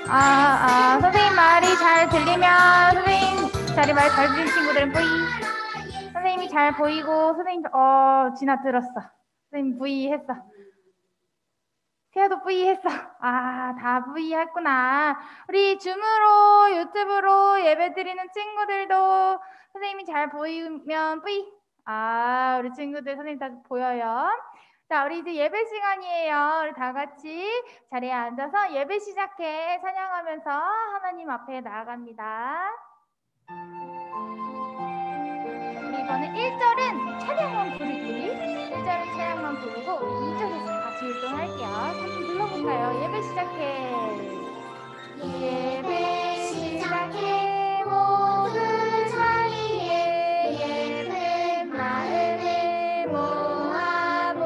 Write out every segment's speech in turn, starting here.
선생님 말이 잘 들리면 선생님 자리 말 잘 들리는 친구들은 뿌이. 선생님이 잘 보이고 선생님 진아 들었어. 선생님 뿌이 했어. 태아도 뿌이 했어. 다 뿌이 했구나. 우리 줌으로 유튜브로 예배 드리는 친구들도 선생님이 잘 보이면 뿌이. 우리 친구들 선생님 다 보여요. 자, 우리 이제 예배 시간이에요. 우리 다 같이 자리에 앉아서 예배 시작해 찬양하면서 하나님 앞에 나아갑니다. 우리 이번에 1절은 찬양만 부르기. 1절은 찬양만 부르고 우리 2절에서 같이 율동할게요. 한번 불러볼까요? 예배 시작해. 예배 시작해 모든 자리에 예배 마음을 모아요.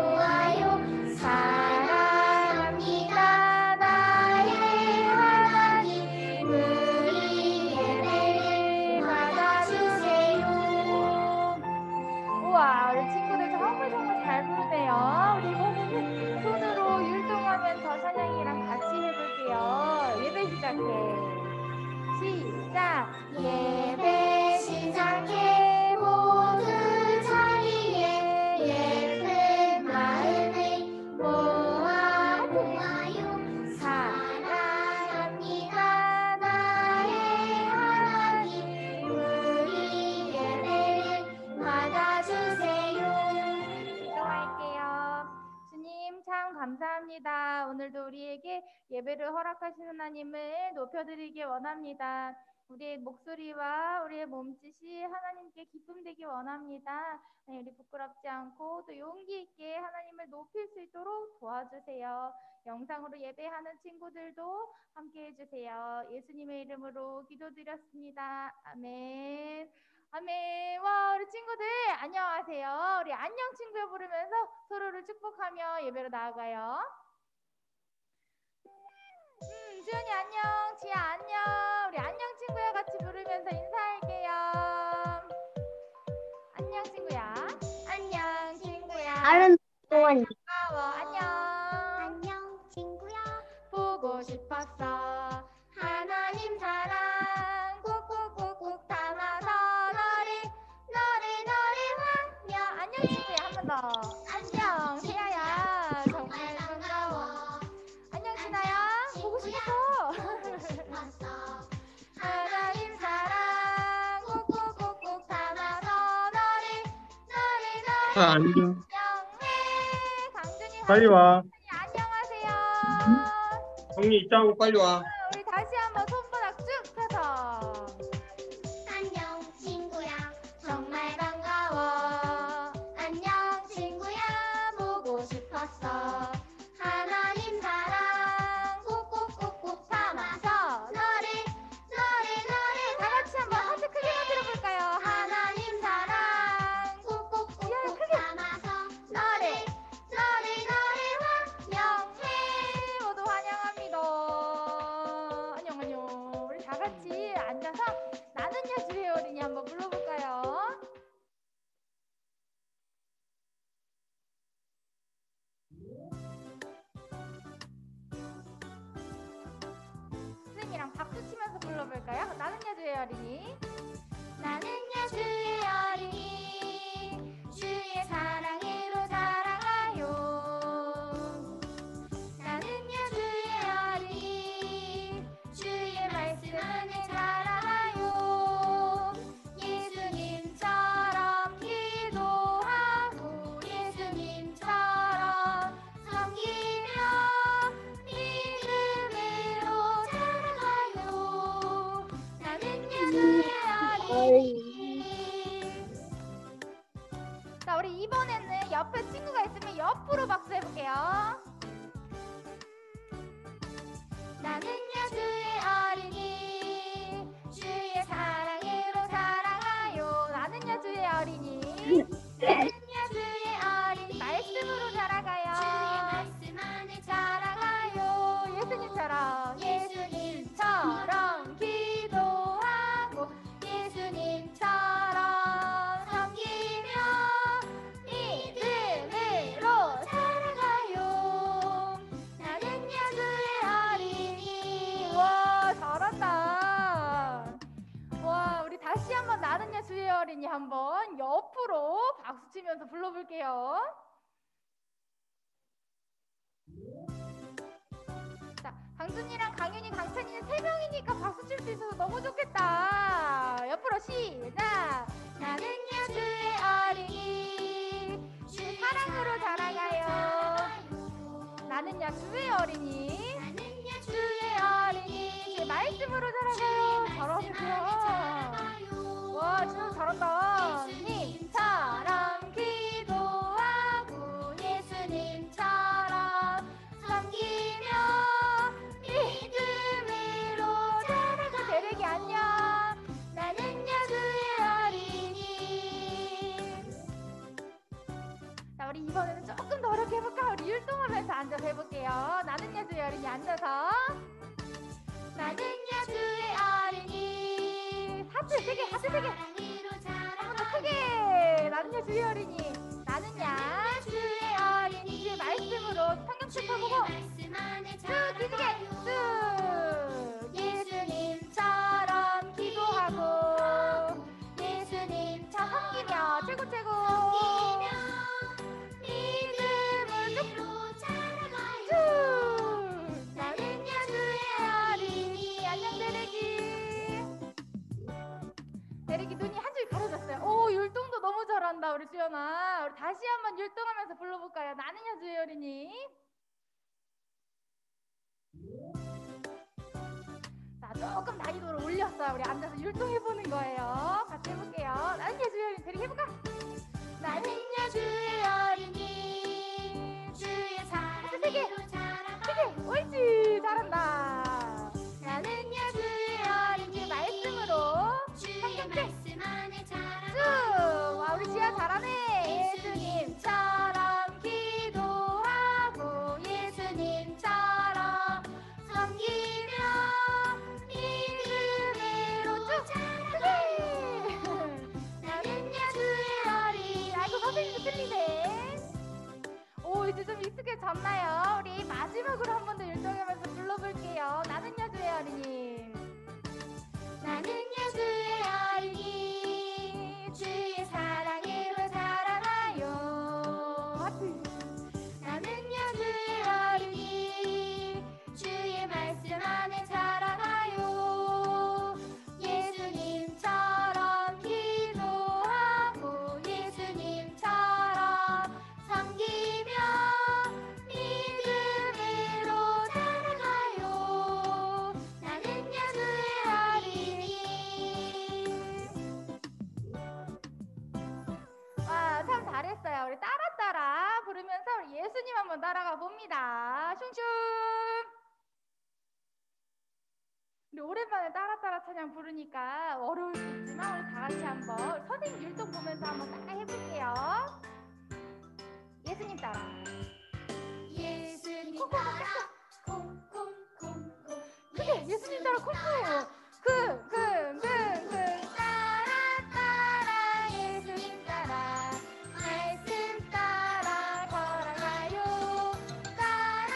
사랑합니다 나의 하나님. 우리 예배를 받아주세요. 우와, 우리 친구들 정말 잘 부르네요. 우리 이번에는 손으로 율동하면서 찬양이랑 같이 해볼게요. 예배 시작해. 시작. 예배 시작해 모든 자리에 예배 마음을 모아요. 사랑합니다 나의 하나님. 우리 예배를 받아주세요. 기도할게요. 주님 참 감사합니다. 오늘도 우리에게 예배를 허락하신 하나님을 높여드리기 원합니다. 우리의 목소리와 우리의 몸짓이 하나님께 기쁨 되기 원합니다. 우리 부끄럽지 않고 또 용기 있게 하나님을 높일 수 있도록 도와주세요. 영상으로 예배하는 친구들도 함께 해주세요. 예수님의 이름으로 기도드렸습니다. 아멘. 아멘. 와, 우리 친구들 안녕하세요. 우리 안녕 친구여 부르면서 서로를 축복하며 예배로 나아가요. 수연이 안녕, 지아 안녕. 우리 안녕 친구야 같이 부르면서 인사할게요. 안녕 친구야. 안녕 친구야. 반가워. 안녕. 안녕 친구야. 보고 싶었어. 하나님 사랑 꾹꾹꾹꾹 담아서 너를 환영. 안녕 친구야. 한 번 더. 안녕 지아야. 정말 반가워. 안녕 진아야. 보고 싶어. 하나님 사랑 꾹꾹꾹꾹 담아서 너를 안녕. 영해. 강준이 빨리 와. 안녕하세요. 정리 있다고 빨리 와. 우리 다시 한번 손바닥 쭉 펴서. 안녕 친구야. 정말 반가워. 안녕 친구야. 보고 싶었어. 하나님 사랑 꾹꾹꾹꾹 담아서 너를 다 같이 한번 하트 크게 만들어 볼까요? 하나님 사랑 꾹꾹꾹꾹 담아서 너를 환영해. 모두 환영합니다. 안녕. 우리 다 같이 앉아서 나는야 주의 어린이 한번 불러볼까요? 선생님이랑 박수 치면서 불러볼까요? 나는야 주의 어린이. 나는야 주의 어린이 주의 사랑으로 자라가요. 나는야 주의 어린이 주의 말씀을 자라가요. 예수님처럼 기도하고 예수님처럼 섬기며 믿음으로 자라가요. 나는야 주의 어린이 한번 옆으로 박수 치면서 불러볼게요. 자, 강준이랑 강윤이, 강찬이는 3명이니까 박수 칠 수 있어서 너무 좋겠다. 옆으로 시작. 나는야 주의 어린이, 주 사랑으로 자라가요. 나는야 주의 어린이, 주의 어린이, 주의 말씀으로 자라가요. 잘하시고요. 와, 진짜 잘한다. 님처럼 기도하고 예수님처럼 섬기며 믿음으로 자라가. 대歴이 안녕. 나는야 주의 어린이. 자, 우리 이번에는 조금 더 어렵게 해볼까? 우리 율동하면서 앉아서 해볼게요. 나는야 주의 어린이 앉아서. 나는야 주의 어린이. 하트 3개, 하트 3개. 한 번 더 크게. 나는야 주의 어린이. 나는야 주의 어린이. 주의 말씀으로 성경책 펴보고 쭉 뒤지게 쭉 예수님처럼 기도하고 예수님처럼 섬기며 최고 최고 믿음으로 자라가요. 쭉 나는야 주의 어린이. 안녕 대歴이. 대릭이 눈이 한 줄이 가려졌어요. 오, 율동도 너무 잘한다 우리 수연아. 우리 다시 한번 율동하면서 불러볼까요? 나는야 주의 어린이. 자, 조금 난이도를 올렸어요. 우리 앉아서 율동해보는 거예요. 같이 해볼게요. 나는야 주의 어린이. 대릭 해볼까? 나는야 주의 어린이, 주의 사랑으로 자라가요. 옳지, 잘한다. 나는야 주의 어린이. 말씀으로 성경책 쭉. 와, 우리 지아 잘하네. 예수님처럼 기도하고 예수님처럼 섬기며 믿음으로 쭉. 크게. 나는야 주의 어린이. 아이고, 선생님도 틀리네. 오, 이제 좀 익숙해졌나요? 우리 마지막으로 한 번 더 율동하면서 불러볼게요. 나는야 주의 어린이. 나는야 주의 어린이, 주의 사랑으로 자라나요. 하트. 나는야 주의 어린이, 주의 말씀 안에 자라나요. 예수님처럼 기도하고 예수님처럼 섬기며 믿음으로 자라가요. 나는야 주의 어린이. 와, 참 잘했어요. 우리 따라 부르면서 우리 예수님 한번 따라가 봅니다. 슝슝. 우리 오랜만에 따라 찬양 부르니까 어려울 수 있지만 우리 다 같이 한번 선생님 율동 보면서 한번 따라 해볼게요. 예수님 따라. 예수님 따라 콩콩콩콩. 크게 예수님 따라 콩콩. 따라 예수님 따라 말씀 따라 걸어가요. 따라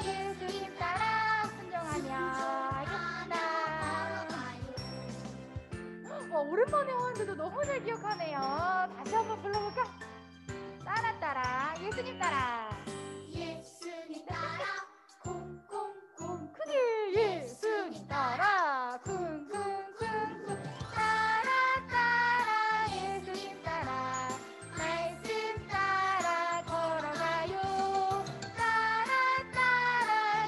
예수님 따라 순종하며 알겠습니다. 와, 오랜만에 하는데도 너무 잘 기억하네요. 다시 한번 불러볼까? 따라 예수님 따라. 예수님 따라 콩콩콩. 크게 예수님 따라 쿵쿵쿵쿵. 따라 예수님 따라 말씀 따라 걸어가요. 따라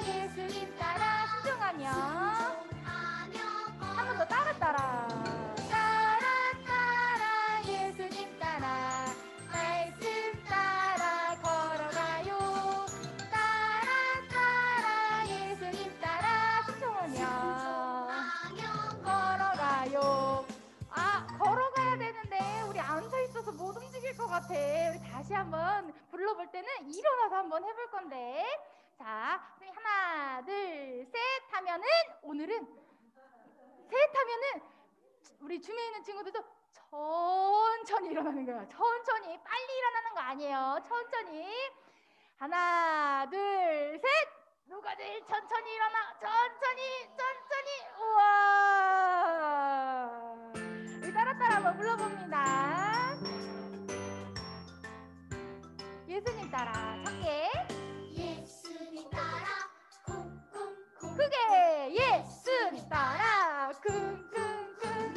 예수님 따라 순종하며 한 번 더 따라 예수님 따라 말씀 따라 걸어가요. 따라 예수님 따라 순종하며 걸어가요. 아, 걸어가야 되는데 우리 앉아있어서 못 움직일 것 같아. 우리 다시 한번 불러볼 때는 일어나서 한번 해볼 건데. 자, 하나 둘 셋 하면은 오늘은 셋 하면은 우리 주위에 있는 친구들도 천천히 일어나는 거야. 천천히. 빨리 일어나는 거 아니에요. 천천히. 하나 둘 셋. 누가 제일 천천히 일어나? 천천히. 우와. 따라 한번 불러봅니다. 예수님 따라 작게 예수님 따라 쿵쿵쿵 크게 예수님 따라 쿵쿵쿵쿵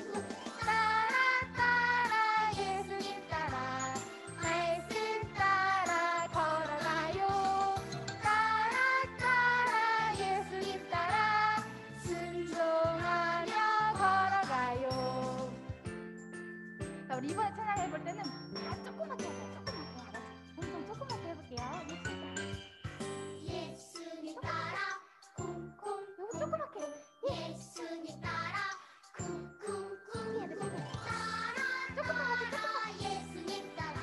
따라 따라 예수님 따라 말씀 따라 걸어가요. 따라 따라 예수님 따라 순종하며 걸어가요. 자, 우리 이번에 찬양해볼 때는 조그맣게 하자. 조그맣게 알았지? 엄청 조그맣게 해볼게요. 예수님 따라 쿵쿵 너무 조그맣게. 예수님 따라 쿵쿵쿵 얘들 조그맣게. 따라 예수님 따라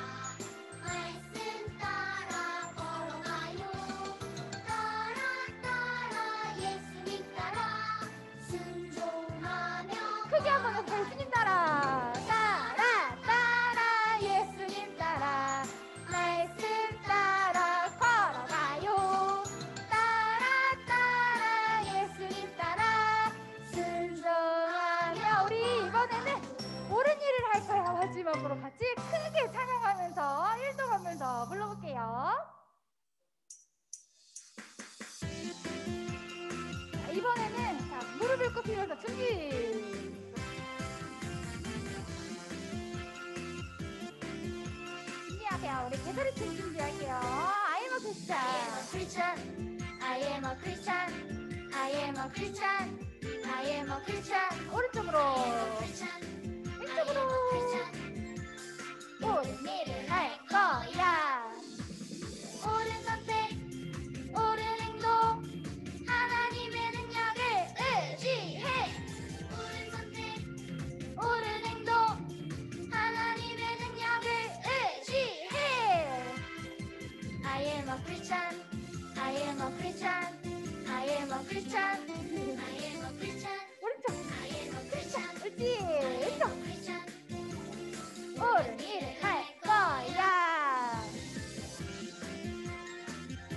말씀 따라 걸어가요. 따라 예수님 따라 순종하며 크게 한번 해서 예수님 따라 따라 예수님 따라 말씀 따라 걸어가요. 따라 예수님 따라 순종하며. 우리 이번에는 옳은 일을 할 거야. 마지막으로 같이 크게 찬양하면서 일동하면서 불러볼게요. 자, 이번에는 자, 무릎을 꿇히면서 준비. 준비하세요. 우리 개소리 친 준비할게요. I am a Christian. I am a Christian. I am a Christian. I am a Christian. 오른쪽으로 왼쪽으로 옳은 일을 할 거야. 옳은 선택, 옳은 행동, 하나님의 능력을 의지해. 옳은 선택, 옳은 행동, 하나님의 능력을 의지해. I am a Christian. I am a Christian. I am a Christian. I am a Christian. 오른쪽 I am a Christian. 옳지. 왼쪽 Christian. 옳은 일을 할 거야.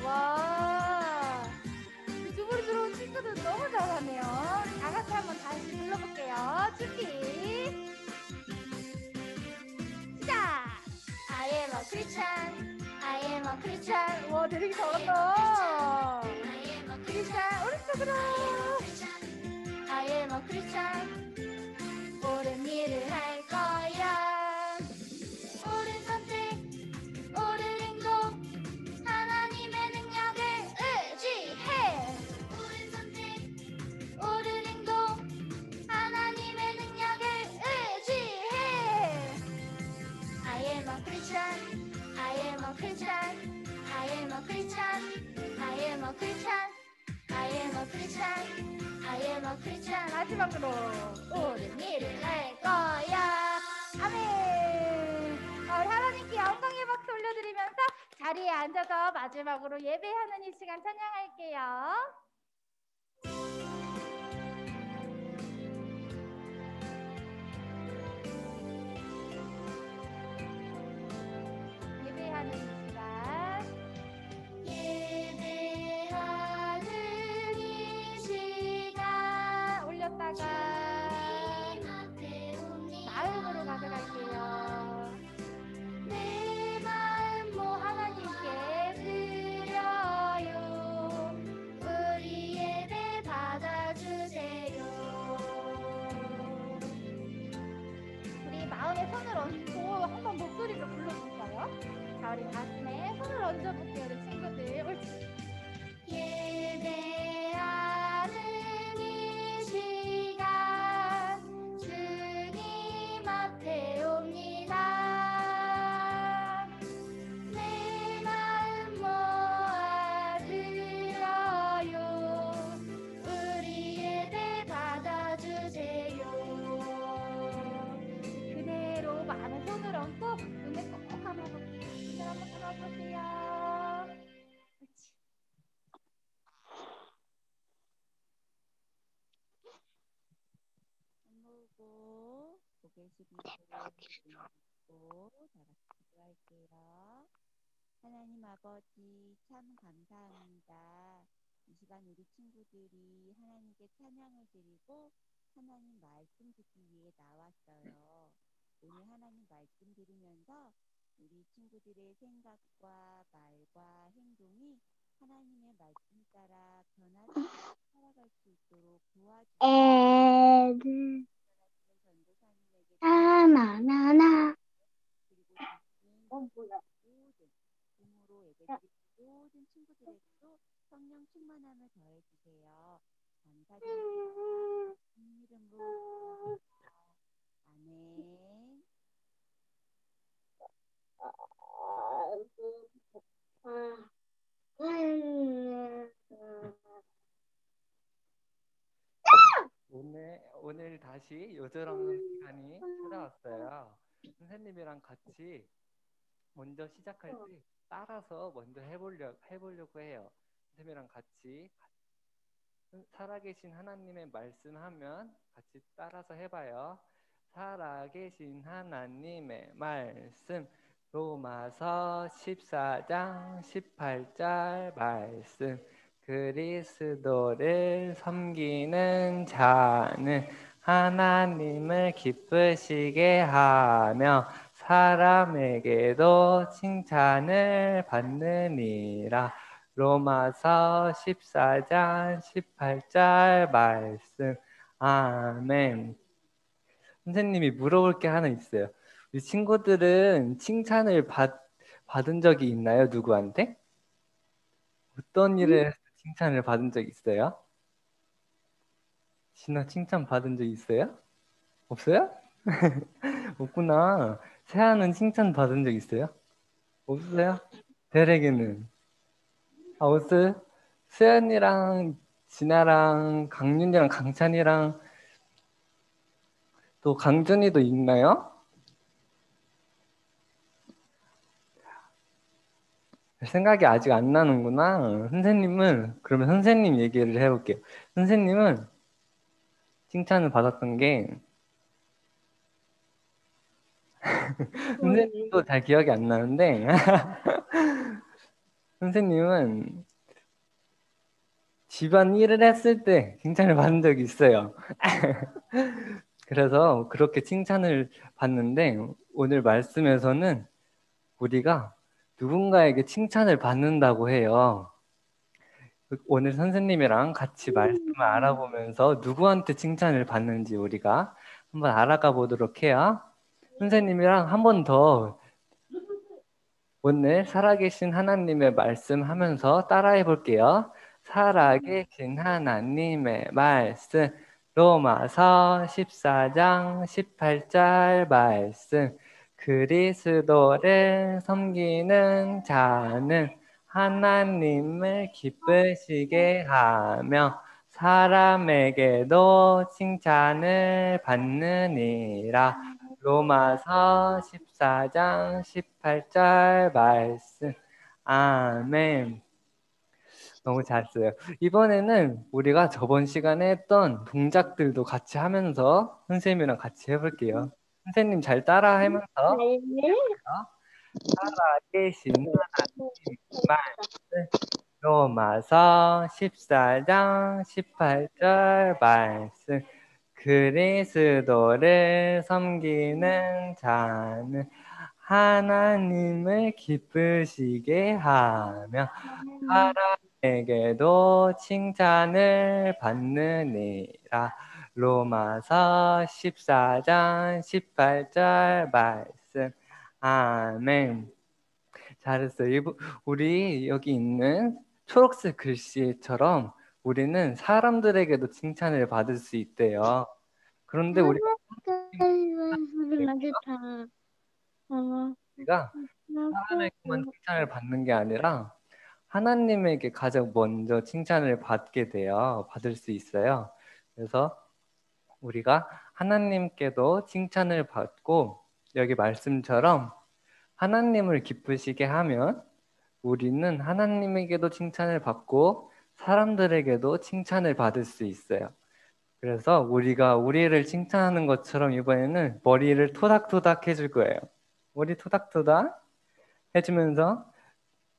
와, 주부로 들어온 친구들 너무 잘하네요. 다 같이 한번 다시 불러볼게요. 준비 시작. I am a Christian. I am a Christian. 와, 되게 잘한다. I am a 크리스찬 오른쪽으로 Christian. I am a Christian. 옳은 일을 할 거야. 옳은 선택, 옳은 행동, 하나님의 능력을 의지해. 옳은 선택, 옳은 행동, 하나님의 능력을 의지해. I am a Christian. I am a Christian. I am a Christian. I am a Christian. I am a Christian. I am a Christian. 마지막으로 옳은 일을 할 거야. 아멘. 우리 하나님께 영광의 박수 올려드리면서 자리에 앉아서 마지막으로 예배하는 이 시간 찬양할게요. 예배하는 이 시간 예배하는 이 시간 올렸다가 주님 앞에 옵니다. 마음으로 가져갈게요. 내 마음 모 하나님께 드려요. 우리 예배 받아주세요. 우리 마음에 손을 얹고 한번 목소리로 불러볼까요? 자, 우리 가슴에 손을 얹어볼게요, 우리 친구들. 옳지. 예배하는 이 시간 주님 앞에 옵니다. 내 마음 모아 들어요. 우리 예배 받아주세요. 그대로 마음에 손을 얹고 눈을 꼭 감아볼게요. 눈을 한번 감아보세요. 옳지. 손 모으고 고개 숙이고 눈 감고 다 같이 기도할게요. 하나님 아버지 참 감사합니다. 이 시간 우리 친구들이 하나님께 찬양을 드리고 하나님 말씀 듣기 위해 나왔어요. 오늘 하나님 말씀 들으면서 우리 친구들의 생각과 말과 행동이 하나님의 말씀 따라 변화되게 살아갈 수 있도록 도와주시는 전도사님에게 그리고 모든 부모로 예배드리는 모든 친구들에게도 성령 충만함을 더해주세요. 감사드립니다. 주님 이름으로 기도합니다. 아멘. 오늘 다시 요절 없는 시간이 찾아왔어요. 선생님이랑 같이 먼저 시작할 때 따라서 먼저 해보려고 해요. 선생님이랑 같이 살아계신 하나님의 말씀하면 같이 따라서 해봐요. 살아계신 하나님의 말씀, 로마서 14장 18절 말씀. 그리스도를 섬기는 자는 하나님을 기쁘시게 하며 사람에게도 칭찬을 받느니라. 로마서 14장 18절 말씀. 아멘. 선생님이 물어볼 게 하나 있어요. 우리 친구들은 칭찬을 받은 적이 있나요? 누구한테? 어떤 일에 칭찬을 받은 적 있어요? 진아 칭찬 받은 적 있어요? 없어요? 없구나. 세아는 칭찬 받은 적 있어요? 없어요? 대래기는? 없어요? 세연이랑 진아랑 강윤이랑 강찬이랑 또 강준이도 있나요? 생각이 아직 안 나는구나. 그러면 선생님 얘기를 해볼게요. 선생님은 칭찬을 받았던 게 선생님도 잘 기억이 안 나는데 선생님은 집안 일을 했을 때 칭찬을 받은 적이 있어요. 그래서 그렇게 칭찬을 받는데 오늘 말씀에서는 우리가 누군가에게 칭찬을 받는다고 해요. 오늘 선생님이랑 같이 말씀을 알아보면서 누구한테 칭찬을 받는지 우리가 한번 알아가 보도록 해요. 선생님이랑 한 번 더 오늘 살아계신 하나님의 말씀하면서 따라해 볼게요. 살아계신 하나님의 말씀, 로마서 14장 18절 말씀. 그리스도를 섬기는 자는 하나님을 기쁘시게 하며 사람에게도 칭찬을 받느니라. 로마서 14장 18절 말씀. 아멘. 너무 잘했어요. 이번에는 우리가 저번 시간에 했던 동작들도 같이 하면서 선생님이랑 같이 해볼게요. 선생님 잘 따라 하면서 살아계신 하나님 말씀. 로마서 14장 18절 말씀. 그리스도를 섬기는 자는 하나님을 기쁘시게 하며 사람에게도 칭찬을 받느니라. 로마서 14장 18절 말씀. 아멘. 잘했어요. 우리 여기 있는 초록색 글씨처럼 우리는 사람들에게도 칭찬을 받을 수 있대요. 그런데 우리가 사람에게만 칭찬을 받는 게 아니라 하나님에게 가장 먼저 칭찬을 받을 수 있어요. 그래서 우리가 하나님께도 칭찬을 받고 여기 말씀처럼 하나님을 기쁘시게 하면 우리는 하나님에게도 칭찬을 받고 사람들에게도 칭찬을 받을 수 있어요. 그래서 우리가 우리를 칭찬하는 것처럼 이번에는 머리를 토닥토닥 해줄 거예요. 머리 토닥토닥 해주면서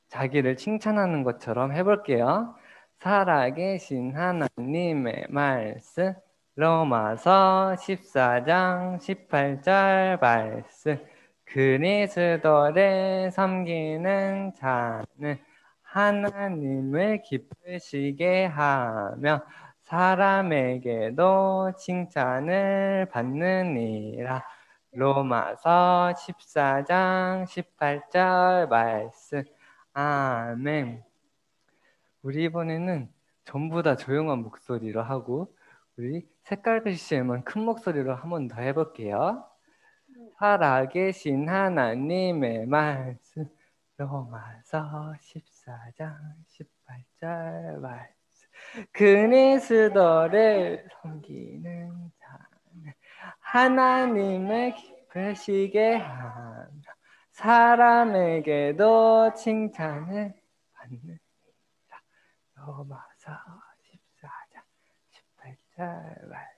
자기를 칭찬하는 것처럼 해볼게요. 살아계신 하나님의 말씀, 로마서 14장 18절 말씀. 그리스도를 섬기는 자는 하나님을 기쁘시게 하며 사람에게도 칭찬을 받느니라. 로마서 14장 18절 말씀. 아멘. 우리 이번에는 전부 다 조용한 목소리로 하고 우리 색깔 글씨에만 큰 목소리로 한 번 더 해볼게요. 살아계신 하나님의 말씀. 로마서 14장 18절 말씀. 그리스도를 섬기는 자는 하나님을 기쁘시게 하며 사람에게도 칭찬을 받느니라. 로마서 14장 18절 말씀.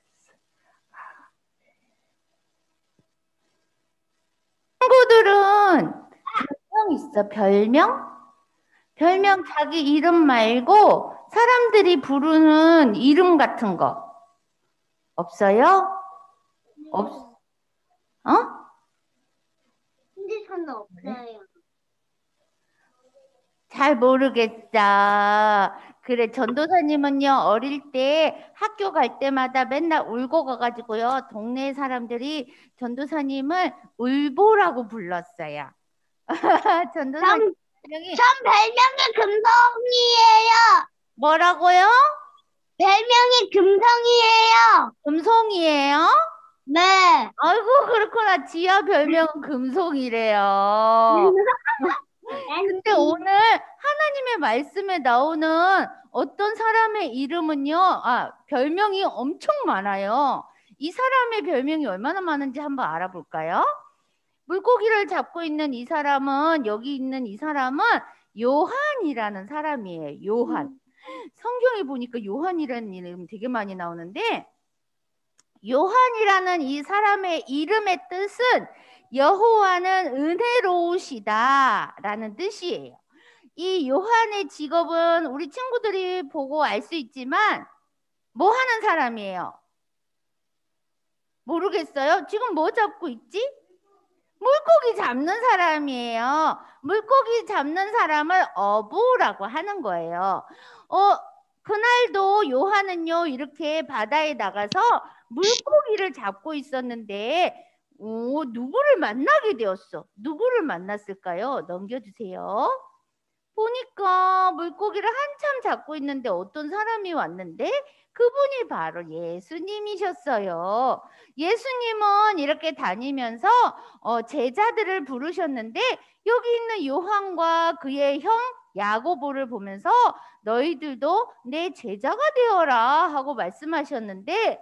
친구들은 별명 있어? 별명 자기 이름 말고 사람들이 부르는 이름 같은 거 없어요? 어? 근데 저는 없어요. 잘 모르겠다. 그래, 전도사님은요, 어릴 때 학교 갈 때마다 맨날 울고 가가지고요, 동네 사람들이 전도사님을 울보라고 불렀어요. 전도사님 별명이 전 별명이 금성이에요. 뭐라고요? 별명이 금성이에요. 금송이에요? 네. 아이고, 그렇구나. 지아 별명은 금송이래요. 근데 오늘 하나님의 말씀에 나오는 어떤 사람의 이름은요, 별명이 엄청 많아요. 이 사람의 별명이 얼마나 많은지 한번 알아볼까요? 물고기를 잡고 있는 이 사람은, 여기 있는 이 사람은 요한이라는 사람이에요. 요한. 성경에 보니까 요한이라는 이름 되게 많이 나오는데, 요한이라는 이 사람의 이름의 뜻은 여호와는 은혜로우시다 라는 뜻이에요. 이 요한의 직업은 우리 친구들이 보고 알 수 있지만 뭐 하는 사람이에요? 모르겠어요? 지금 뭐 잡고 있지? 물고기 잡는 사람이에요. 물고기 잡는 사람을 어부라고 하는 거예요. 그날도 요한은요, 이렇게 바다에 나가서 물고기를 잡고 있었는데, 누구를 만나게 되었어. 누구를 만났을까요? 넘겨주세요. 보니까 물고기를 한참 잡고 있는데 어떤 사람이 왔는데 그분이 바로 예수님이셨어요. 예수님은 이렇게 다니면서 제자들을 부르셨는데 여기 있는 요한과 그의 형 야고보를 보면서 너희들도 내 제자가 되어라 하고 말씀하셨는데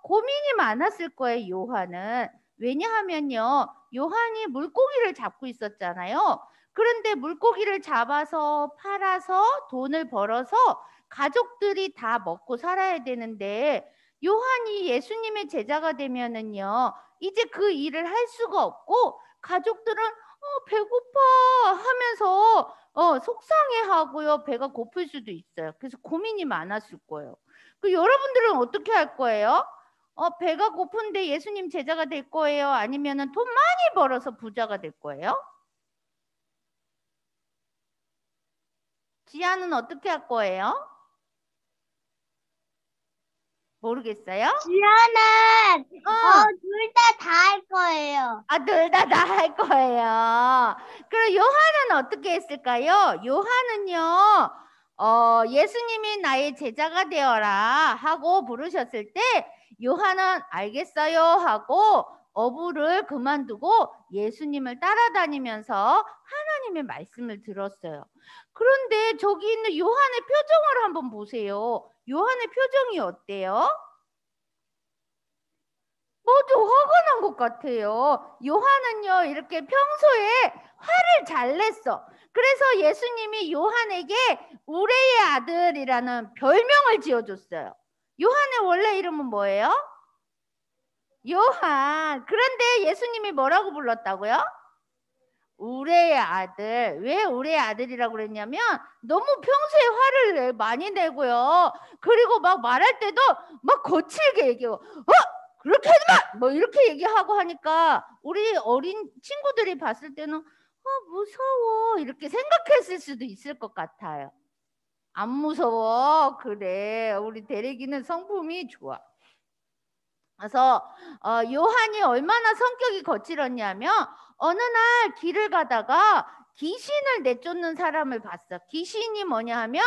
고민이 많았을 거예요. 요한은. 왜냐하면요, 요한이 물고기를 잡고 있었잖아요. 그런데 물고기를 잡아서 팔아서 돈을 벌어서 가족들이 다 먹고 살아야 되는데 요한이 예수님의 제자가 되면은요, 이제 그 일을 할 수가 없고 가족들은 배고파 하면서 속상해하고요, 배가 고플 수도 있어요. 그래서 고민이 많았을 거예요. 여러분들은 어떻게 할 거예요? 배가 고픈데 예수님 제자가 될 거예요? 아니면은 돈 많이 벌어서 부자가 될 거예요? 지아는 어떻게 할 거예요? 모르겠어요? 지아는 둘 다 할 거예요. 둘 다 할 거예요. 그럼 요한은 어떻게 했을까요? 요한은요, 예수님이 나의 제자가 되어라 하고 부르셨을 때 요한은 알겠어요 하고 어부를 그만두고 예수님을 따라다니면서 하나님의 말씀을 들었어요. 그런데 저기 있는 요한의 표정을 한번 보세요. 요한의 표정이 어때요? 모두 화가 난 것 같아요. 요한은요, 이렇게 평소에 화를 잘 냈어. 그래서 예수님이 요한에게 우레의 아들이라는 별명을 지어줬어요. 요한의 원래 이름은 뭐예요? 요한. 그런데 예수님이 뭐라고 불렀다고요? 우레의 아들. 왜 우레의 아들이라고 그랬냐면 너무 평소에 화를 많이 내고요. 그리고 막 말할 때도 막 거칠게 얘기해요. 그렇게 하지 마! 뭐 이렇게 얘기하고 하니까 우리 어린 친구들이 봤을 때는 무서워 이렇게 생각했을 수도 있을 것 같아요. 안 무서워. 그래. 우리 대리기는 성품이 좋아. 그래서 요한이 얼마나 성격이 거칠었냐면 어느 날 길을 가다가 귀신을 내쫓는 사람을 봤어. 귀신이 뭐냐 하면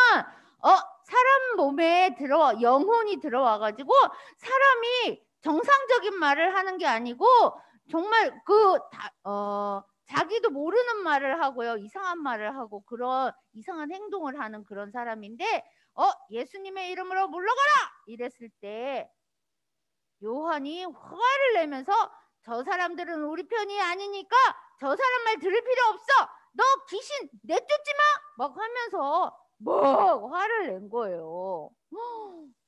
사람 몸에 영혼이 들어와가지고 사람이 정상적인 말을 하는 게 아니고 정말 자기도 모르는 말을 하고요. 이상한 말을 하고 그런 이상한 행동을 하는 그런 사람인데 예수님의 이름으로 물러가라! 이랬을 때 요한이 화를 내면서 저 사람들은 우리 편이 아니니까 저 사람 말 들을 필요 없어. 너 귀신 내쫓지 마. 막 하면서 막 화를 낸 거예요.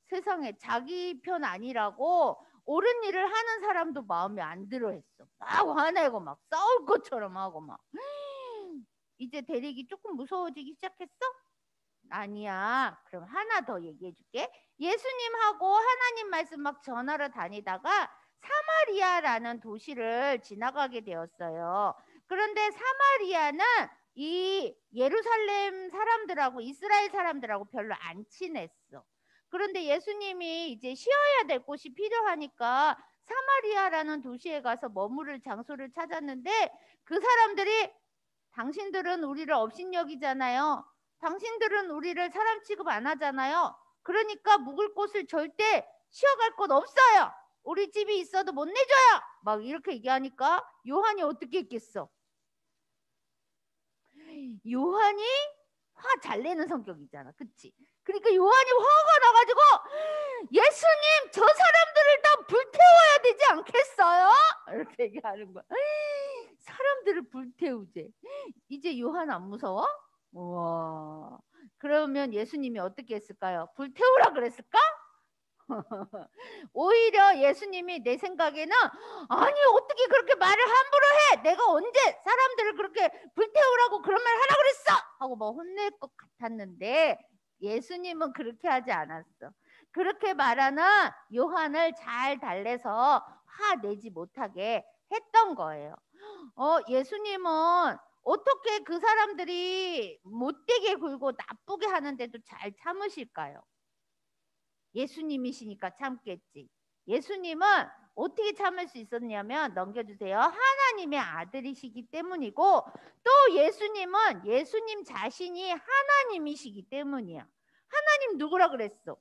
세상에 자기 편 아니라고 옳은 일을 하는 사람도 마음에 안 들어 했어. 막 화내고 막 싸울 것처럼 하고 막. 이제 대리기 조금 무서워지기 시작했어? 아니야. 그럼 하나 더 얘기해 줄게. 예수님하고 하나님 말씀 막 전하러 다니다가 사마리아라는 도시를 지나가게 되었어요. 그런데 사마리아는 이 예루살렘 사람들하고 이스라엘 사람들하고 별로 안 친했어. 그런데 예수님이 이제 쉬어야 될 곳이 필요하니까 사마리아라는 도시에 가서 머무를 장소를 찾았는데 그 사람들이 당신들은 우리를 업신여기잖아요. 당신들은 우리를 사람 취급 안 하잖아요. 그러니까 묵을 곳을 절대 쉬어갈 곳 없어요. 우리 집이 있어도 못 내줘요. 막 이렇게 얘기하니까 요한이 어떻게 했겠어? 요한이 화 잘 내는 성격이잖아. 그치? 그러니까 요한이 화가 나가지고 예수님 저 사람들을 다 불태워야 되지 않겠어요? 이렇게 얘기하는 거야. 사람들을 불태우재. 이제 요한 안 무서워? 우와. 그러면 예수님이 어떻게 했을까요? 불태우라 그랬을까? 오히려 예수님이 내 생각에는 아니 어떻게 그렇게 말을 함부로 해? 내가 언제 사람들을 그렇게 불태우라고 그런 말 하라 그랬어? 하고 뭐 혼낼 것 같았는데 예수님은 그렇게 하지 않았어. 그렇게 말하는 요한을 잘 달래서 화내지 못하게 했던 거예요. 예수님은 어떻게 그 사람들이 못되게 굴고 나쁘게 하는데도 잘 참으실까요? 예수님이시니까 참겠지. 예수님은 어떻게 참을 수 있었냐면 넘겨주세요. 하나님의 아들이시기 때문이고 또 예수님은 예수님 자신이 하나님이시기 때문이야. 하나님 누구라 그랬어?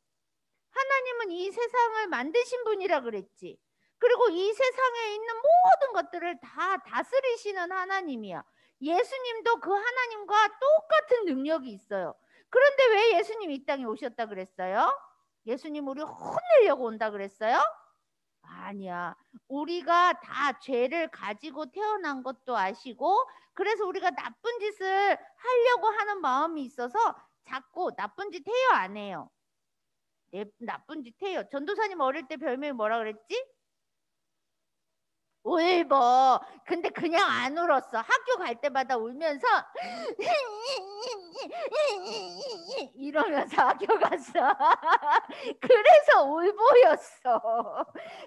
하나님은 이 세상을 만드신 분이라 그랬지. 그리고 이 세상에 있는 모든 것들을 다 다스리시는 하나님이야. 예수님도 그 하나님과 똑같은 능력이 있어요. 그런데 왜 예수님이 이 땅에 오셨다 그랬어요? 예수님 우리 혼내려고 온다 그랬어요? 아니야. 우리가 다 죄를 가지고 태어난 것도 아시고 그래서 우리가 나쁜 짓을 하려고 하는 마음이 있어서 자꾸 나쁜 짓 해요 안 해요? 나쁜 짓 해요. 전도사님 어릴 때 별명이 뭐라 그랬지? 울보. 근데 그냥 안 울었어. 학교 갈 때마다 울면서 이러면서 학교 갔어. 그래서 울보였어.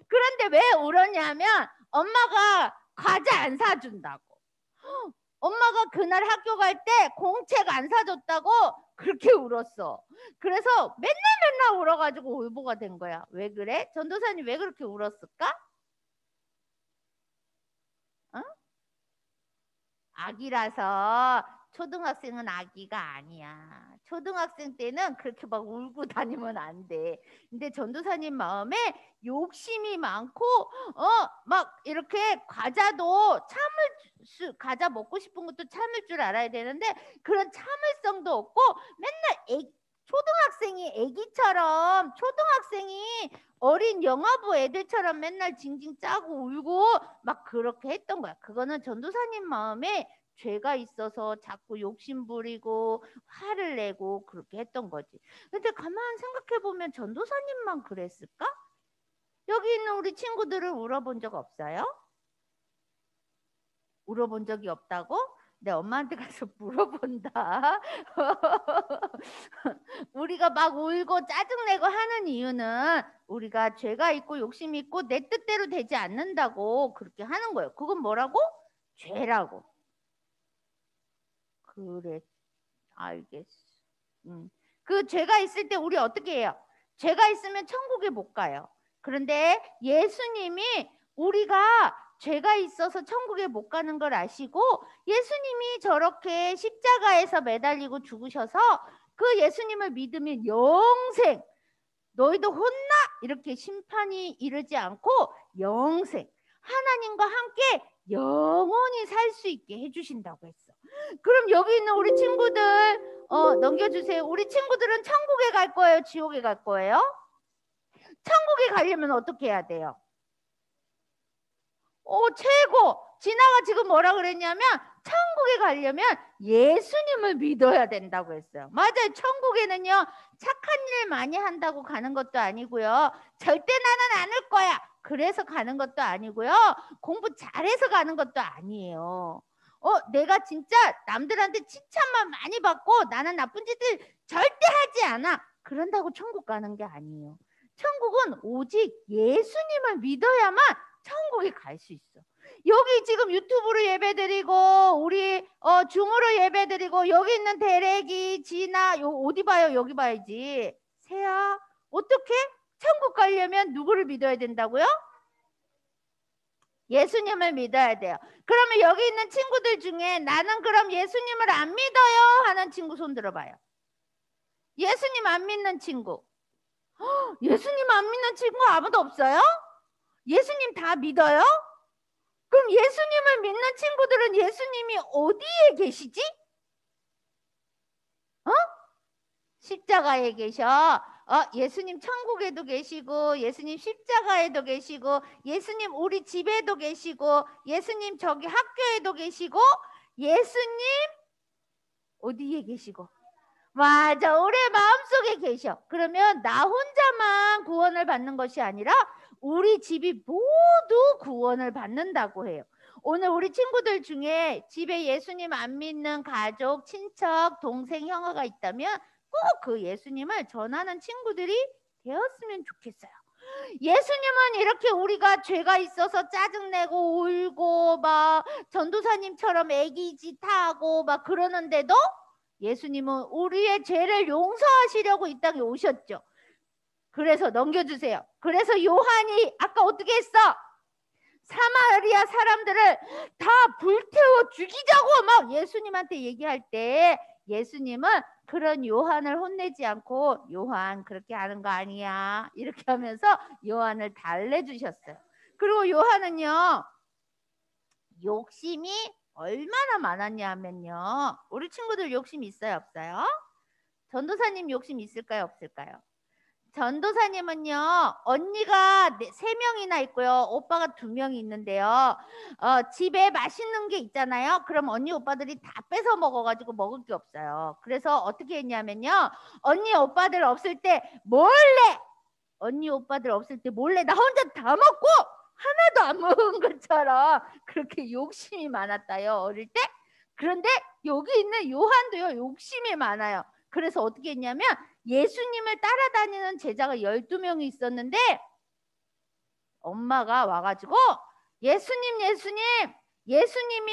그런데 왜 울었냐면 엄마가 과자 안 사준다고. 엄마가 그날 학교 갈 때 공책 안 사줬다고 그렇게 울었어. 그래서 맨날 울어가지고 울보가 된 거야. 왜 그래? 전도사님 왜 그렇게 울었을까? 아기라서. 초등학생은 아기가 아니야. 초등학생 때는 그렇게 막 울고 다니면 안 돼. 근데 전도사님 마음에 욕심이 많고 막 이렇게 과자도 과자 먹고 싶은 것도 참을 줄 알아야 되는데 그런 참을성도 없고 맨날 초등학생이 애기처럼 초등학생이 어린 영아부 애들처럼 맨날 징징 짜고 울고 막 그렇게 했던 거야. 그거는 전도사님 마음에 죄가 있어서 자꾸 욕심 부리고 화를 내고 그렇게 했던 거지. 근데 가만 생각해 보면 전도사님만 그랬을까? 여기 있는 우리 친구들을 울어본 적 없어요? 울어본 적이 없다고? 내 엄마한테 가서 물어본다. 우리가 막 울고 짜증내고 하는 이유는 우리가 죄가 있고 욕심이 있고 내 뜻대로 되지 않는다고 그렇게 하는 거예요. 그건 뭐라고? 죄라고. 그래, 알겠어. 그 죄가 있을 때 우리 어떻게 해요? 죄가 있으면 천국에 못 가요. 그런데 예수님이 우리가 죄가 있어서 천국에 못 가는 걸 아시고 예수님이 저렇게 십자가에서 매달리고 죽으셔서 그 예수님을 믿으면 영생, 너희도 혼나 이렇게 심판이 이르지 않고 영생, 하나님과 함께 영원히 살 수 있게 해주신다고 했어. 그럼 여기 있는 우리 친구들 넘겨주세요. 우리 친구들은 천국에 갈 거예요? 지옥에 갈 거예요? 천국에 가려면 어떻게 해야 돼요? 최고! 진아가 지금 뭐라 그랬냐면 천국에 가려면 예수님을 믿어야 된다고 했어요. 맞아요. 천국에는요 착한 일 많이 한다고 가는 것도 아니고요, 절대 나는 안 올 거야 그래서 가는 것도 아니고요, 공부 잘해서 가는 것도 아니에요. 내가 진짜 남들한테 칭찬만 많이 받고 나는 나쁜 짓을 절대 하지 않아 그런다고 천국 가는 게 아니에요. 천국은 오직 예수님을 믿어야만 천국에 갈 수 있어. 여기 지금 유튜브로 예배드리고 우리 줌으로 예배드리고 여기 있는 대래기, 진아, 어디 봐요? 여기 봐야지. 세아, 어떻게? 천국 가려면 누구를 믿어야 된다고요? 예수님을 믿어야 돼요. 그러면 여기 있는 친구들 중에 나는 그럼 예수님을 안 믿어요 하는 친구 손 들어봐요. 예수님 안 믿는 친구. 예수님 안 믿는 친구 아무도 없어요? 예수님 다 믿어요? 그럼 예수님을 믿는 친구들은 예수님이 어디에 계시지? 십자가에 계셔. 예수님 천국에도 계시고 예수님 십자가에도 계시고 예수님 우리 집에도 계시고 예수님 저기 학교에도 계시고 예수님 어디에 계시고? 맞아, 우리 마음속에 계셔. 그러면 나 혼자만 구원을 받는 것이 아니라 우리 집이 모두 구원을 받는다고 해요. 오늘 우리 친구들 중에 집에 예수님 안 믿는 가족, 친척, 동생, 형아가 있다면 꼭 그 예수님을 전하는 친구들이 되었으면 좋겠어요. 예수님은 이렇게 우리가 죄가 있어서 짜증내고 울고 막 전도사님처럼 애기짓하고 막 그러는데도 예수님은 우리의 죄를 용서하시려고 이 땅에 오셨죠. 그래서 넘겨주세요. 그래서 요한이 아까 어떻게 했어? 사마리아 사람들을 다 불태워 죽이자고 막 예수님한테 얘기할 때 예수님은 그런 요한을 혼내지 않고 요한 그렇게 하는 거 아니야 이렇게 하면서 요한을 달래주셨어요. 그리고 요한은요 욕심이 얼마나 많았냐 하면요, 우리 친구들 욕심 있어요 없어요? 전도사님 욕심 있을까요 없을까요? 전도사님은요 언니가 3명이나 있고요 오빠가 2명이 있는데요, 집에 맛있는 게 있잖아요. 그럼 언니 오빠들이 다 뺏어 먹어가지고 먹을 게 없어요. 그래서 어떻게 했냐면요, 언니 오빠들 없을 때 몰래 나 혼자 다 먹고 하나도 안 먹은 것처럼 그렇게 욕심이 많았다요 어릴 때. 그런데 여기 있는 요한도요 욕심이 많아요. 그래서 어떻게 했냐면 예수님을 따라다니는 제자가 12명이 있었는데 엄마가 와가지고 예수님이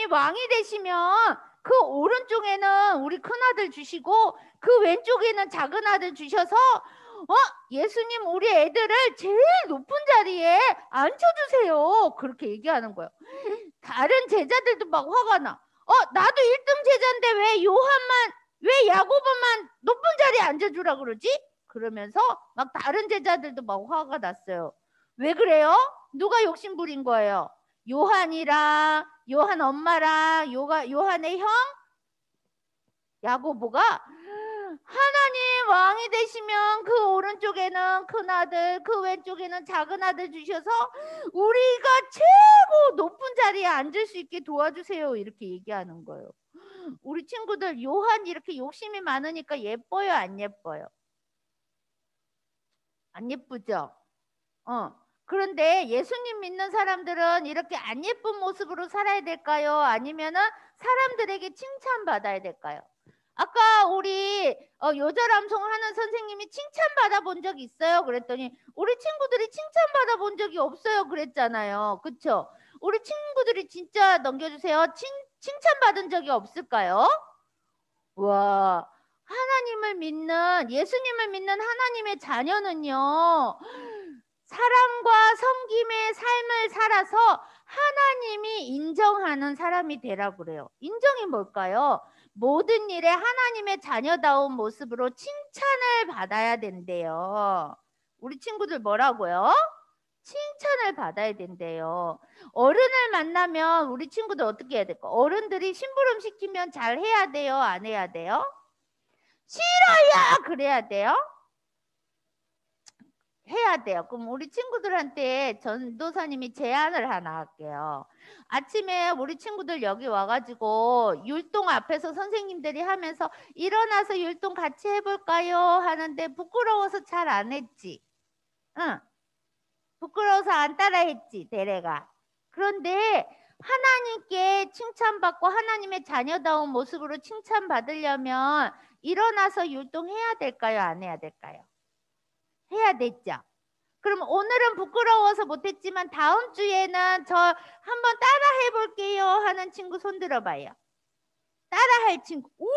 왕이 되시면 그 오른쪽에는 우리 큰아들 주시고 그 왼쪽에는 작은 아들 주셔서 예수님 우리 애들을 제일 높은 자리에 앉혀주세요 그렇게 얘기하는 거예요. 다른 제자들도 막 화가 나. 나도 1등 제자인데 왜 야고보만 높은 자리에 앉아주라 그러지? 그러면서 막 다른 제자들도 막 화가 났어요. 왜 그래요? 누가 욕심 부린 거예요? 요한이랑 요한 엄마랑 요한의 형 야고보가 하나님 왕이 되시면 그 오른쪽에는 큰아들 그 왼쪽에는 작은 아들 주셔서 우리가 최고 높은 자리에 앉을 수 있게 도와주세요 이렇게 얘기하는 거예요. 우리 친구들 요한 이렇게 욕심이 많으니까 예뻐요 안 예뻐요? 안 예쁘죠? 그런데 예수님 믿는 사람들은 이렇게 안 예쁜 모습으로 살아야 될까요? 아니면은 사람들에게 칭찬받아야 될까요? 아까 우리 요절암송 하는 선생님이 칭찬받아 본 적 있어요? 그랬더니 우리 친구들이 칭찬받아 본 적이 없어요 그랬잖아요. 그쵸? 우리 친구들이 진짜 넘겨주세요. 칭찬받은 적이 없을까요? 와, 하나님을 믿는, 예수님을 믿는 하나님의 자녀는요, 사랑과 섬김의 삶을 살아서 하나님이 인정하는 사람이 되라고 그래요. 인정이 뭘까요? 모든 일에 하나님의 자녀다운 모습으로 칭찬을 받아야 된대요. 우리 친구들 뭐라고요? 칭찬을 받아야 된대요. 어른을 만나면 우리 친구들 어떻게 해야 될까? 어른들이 심부름 시키면 잘 해야 돼요? 안 해야 돼요? 싫어요! 그래야 돼요? 해야 돼요. 그럼 우리 친구들한테 전도사님이 제안을 하나 할게요. 아침에 우리 친구들 여기 와가지고 율동 앞에서 선생님들이 하면서 일어나서 율동 같이 해볼까요? 하는데 부끄러워서 잘 안 했지. 응. 부끄러워서 안 따라했지, 대래가. 그런데 하나님께 칭찬받고 하나님의 자녀다운 모습으로 칭찬받으려면 일어나서 율동해야 될까요? 안 해야 될까요? 해야 됐죠. 그럼 오늘은 부끄러워서 못했지만 다음 주에는 저 한번 따라 해볼게요 하는 친구 손 들어봐요. 따라할 친구. 오,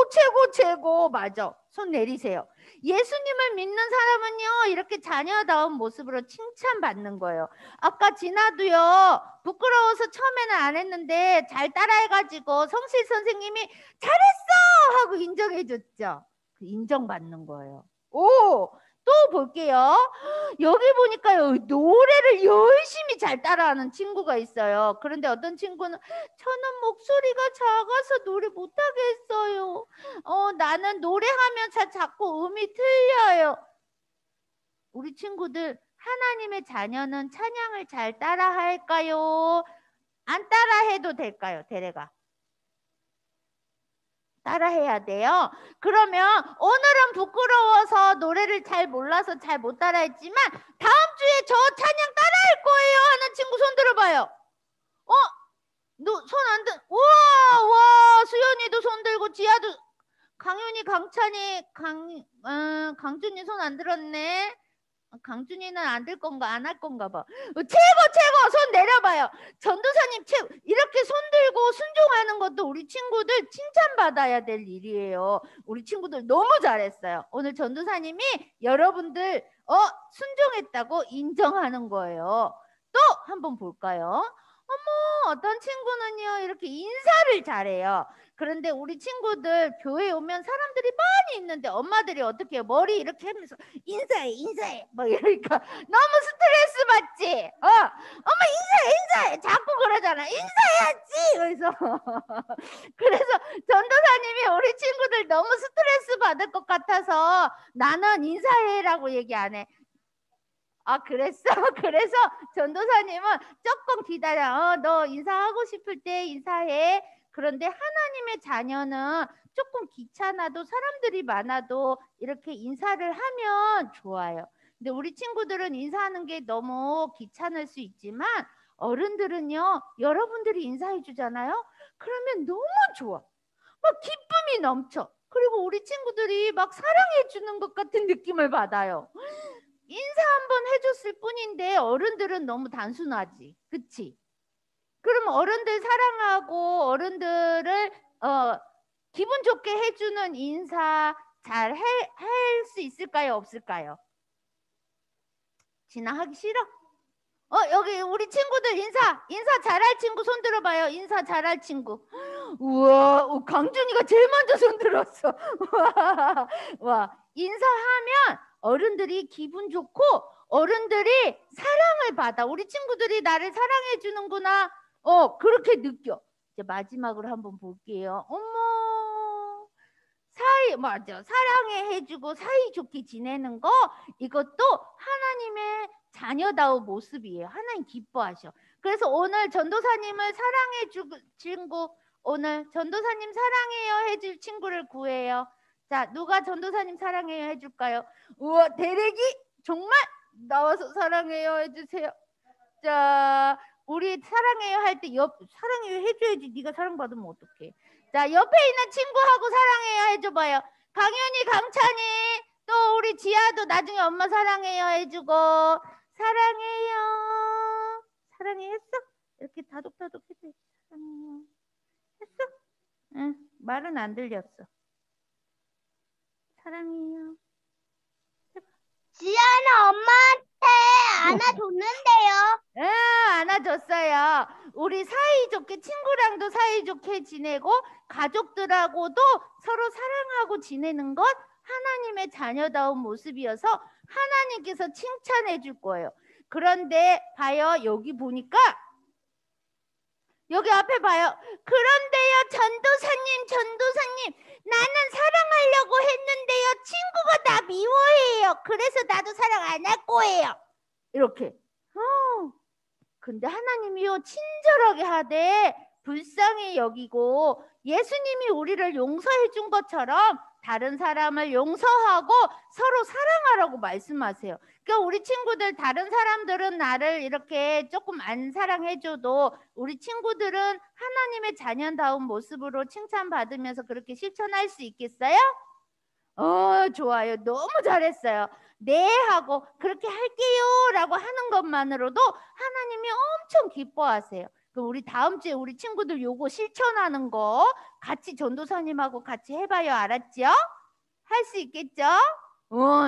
최고 최고. 맞아. 손 내리세요. 예수님을 믿는 사람은요 이렇게 자녀다운 모습으로 칭찬받는 거예요. 아까 진아도요 부끄러워서 처음에는 안 했는데 잘 따라해가지고 성실 선생님이 잘했어 하고 인정해줬죠. 인정받는 거예요. 오, 또 볼게요. 여기 보니까요 노래를 열심히 잘 따라하는 친구가 있어요. 그런데 어떤 친구는 저는 목소리가 작아서 노래 못하겠어요. 나는 노래하면 자꾸 음이 틀려요. 우리 친구들 하나님의 자녀는 찬양을 잘 따라할까요? 안 따라해도 될까요? 대래가 따라해야 돼요. 그러면 오늘은 부끄러워서 노래를 잘 몰라서 잘 못 따라했지만 다음 주에 저 찬양 따라할 거예요 하는 친구 손 들어봐요. 너 손 안 들? 와 수연이도 손 들고 지아도 강윤이 강찬이 강준이 손 안 들었네. 강준이는 안 들 건가 안 할 건가 봐. 최고 손 내려봐요. 전도사님 최고. 이렇게 손 들고 순종하는 것도 우리 친구들 칭찬받아야 될 일이에요. 우리 친구들 너무 잘했어요. 오늘 전도사님이 여러분들 순종했다고 인정하는 거예요. 또 한번 볼까요? 어떤 친구는요 이렇게 인사를 잘해요. 그런데 우리 친구들 교회에 오면 사람들이 많이 있는데 엄마들이 어떻게 해요? 머리 이렇게 하면서 인사해 막 이러니까 너무 스트레스 받지. 엄마 인사해 자꾸 그러잖아. 인사해야지. 그래서 전도사님이 우리 친구들 너무 스트레스 받을 것 같아서 나는 인사해라고 얘기 안 해. 그랬어? 그래서 전도사님은 조금 기다려. 너 인사하고 싶을 때 인사해. 그런데 하나님의 자녀는 조금 귀찮아도 사람들이 많아도 이렇게 인사를 하면 좋아요. 근데 우리 친구들은 인사하는 게 너무 귀찮을 수 있지만 어른들은요 여러분들이 인사해 주잖아요. 그러면 너무 좋아. 막 기쁨이 넘쳐. 그리고 우리 친구들이 막 사랑해 주는 것 같은 느낌을 받아요. 인사 한번 해줬을 뿐인데 어른들은 너무 단순하지. 그치? 그럼 어른들 사랑하고 어른들을 기분 좋게 해주는 인사 잘 할 수 있을까요? 없을까요? 진아 하기 싫어? 여기 우리 친구들 인사 잘할 친구 손 들어봐요. 인사 잘할 친구. 우와, 강준이가 제일 먼저 손 들었어. 와, 인사하면 어른들이 기분 좋고 어른들이 사랑을 받아. 우리 친구들이 나를 사랑해 주는구나. 그렇게 느껴. 이제 마지막으로 한번 볼게요. 어머, 맞아. 사랑해 해주고 사이좋게 지내는 거 이것도 하나님의 자녀다운 모습이에요. 하나님 기뻐하셔. 그래서 오늘 전도사님을 사랑해 줄 친구, 오늘 전도사님 사랑해요 해줄 친구를 구해요. 자, 누가 전도사님 사랑해요 해줄까요? 우와, 대래기 정말 나와서 사랑해요 해주세요. 자, 우리 사랑해요 할 때 사랑해요 해줘야지. 네가 사랑받으면 어떡해. 자, 옆에 있는 친구하고 사랑해요 해줘봐요. 강현이, 강찬이, 또 우리 지아도 나중에 엄마 사랑해요 해주고. 사랑해요. 사랑해 했어? 이렇게 다독다독 해줘. 사랑해요. 했어? 응, 말은 안 들렸어. 사랑해요. 지아는 엄마한테 안아줬는데요. 안아줬어요. 우리 사이좋게 친구랑도 사이좋게 지내고 가족들하고도 서로 사랑하고 지내는 것 하나님의 자녀다운 모습이어서 하나님께서 칭찬해 줄 거예요. 그런데 봐요. 여기 보니까 여기 앞에 봐요. 그런데요, 전도사님, 나는 사랑하려고 했는데요, 친구가 나 미워해요. 그래서 나도 사랑 안 할 거예요. 이렇게. 근데 하나님이요, 친절하게 하되 불쌍히 여기고 예수님이 우리를 용서해 준 것처럼 다른 사람을 용서하고 서로 사랑하라고 말씀하세요. 그러니까 우리 친구들, 다른 사람들은 나를 이렇게 조금 안 사랑해줘도 우리 친구들은 하나님의 자녀다운 모습으로 칭찬받으면서 그렇게 실천할 수 있겠어요? 좋아요. 너무 잘했어요. 네 하고 그렇게 할게요 라고 하는 것만으로도 하나님이 엄청 기뻐하세요. 그럼 우리 다음 주에 우리 친구들 요거 실천하는 거 같이 전도사님하고 같이 해봐요. 알았죠? 할 수 있겠죠?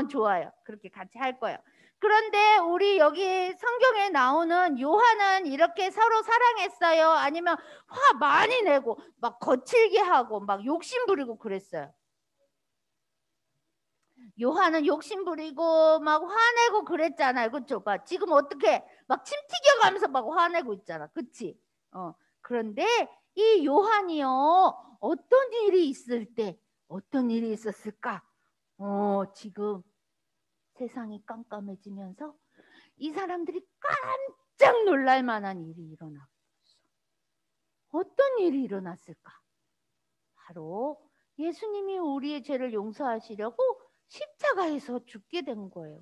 좋아요. 그렇게 같이 할 거예요. 그런데 우리 여기 성경에 나오는 요한은 이렇게 서로 사랑했어요? 아니면 화 많이 내고 막 거칠게 하고 막 욕심 부리고 그랬어요? 요한은 욕심 부리고 막 화내고 그랬잖아요. 그쵸? 막 지금 어떻게 막 침 튀겨가면서 막 화내고 있잖아. 그치? 그런데 이 요한이요, 어떤 일이 있을 때 어떤 일이 있었을까? 지금 세상이 깜깜해지면서 이 사람들이 깜짝 놀랄 만한 일이 일어났어. 어떤 일이 일어났을까? 바로 예수님이 우리의 죄를 용서하시려고 십자가에서 죽게 된 거예요.